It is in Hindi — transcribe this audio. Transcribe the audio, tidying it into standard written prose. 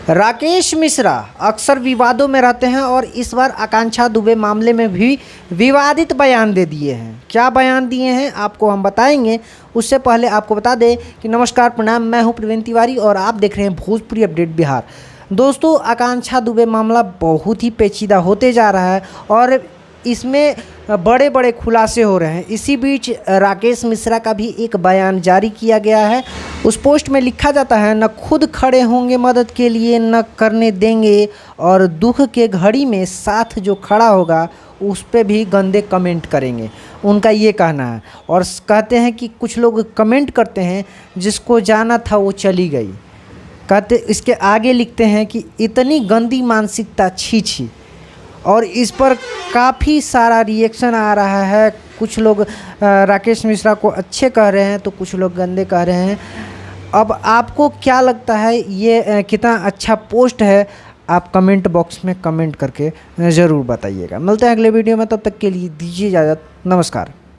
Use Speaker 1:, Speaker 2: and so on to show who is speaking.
Speaker 1: राकेश मिश्रा अक्सर विवादों में रहते हैं और इस बार आकांक्षा दुबे मामले में भी विवादित बयान दे दिए हैं। क्या बयान दिए हैं आपको हम बताएंगे। उससे पहले आपको बता दें कि नमस्कार प्रणाम, मैं हूं प्रवीण तिवारी और आप देख रहे हैं भोजपुरी अपडेट बिहार। दोस्तों, आकांक्षा दुबे मामला बहुत ही पेचीदा होते जा रहा है और इसमें बड़े बड़े खुलासे हो रहे हैं। इसी बीच राकेश मिश्रा का भी एक बयान जारी किया गया है। उस पोस्ट में लिखा जाता है, न खुद खड़े होंगे मदद के लिए न करने देंगे, और दुख के घड़ी में साथ जो खड़ा होगा उस पर भी गंदे कमेंट करेंगे। उनका ये कहना है और कहते हैं कि कुछ लोग कमेंट करते हैं, जिसको जाना था वो चली गई। कहते इसके आगे लिखते हैं कि इतनी गंदी मानसिकता, छी छी। और इस पर काफ़ी सारा रिएक्शन आ रहा है। कुछ लोग राकेश मिश्रा को अच्छे कह रहे हैं तो कुछ लोग गंदे कह रहे हैं। अब आपको क्या लगता है ये कितना अच्छा पोस्ट है? आप कमेंट बॉक्स में कमेंट करके ज़रूर बताइएगा। मिलते हैं अगले वीडियो में, तब तक के लिए दीजिए इजाज़त। नमस्कार।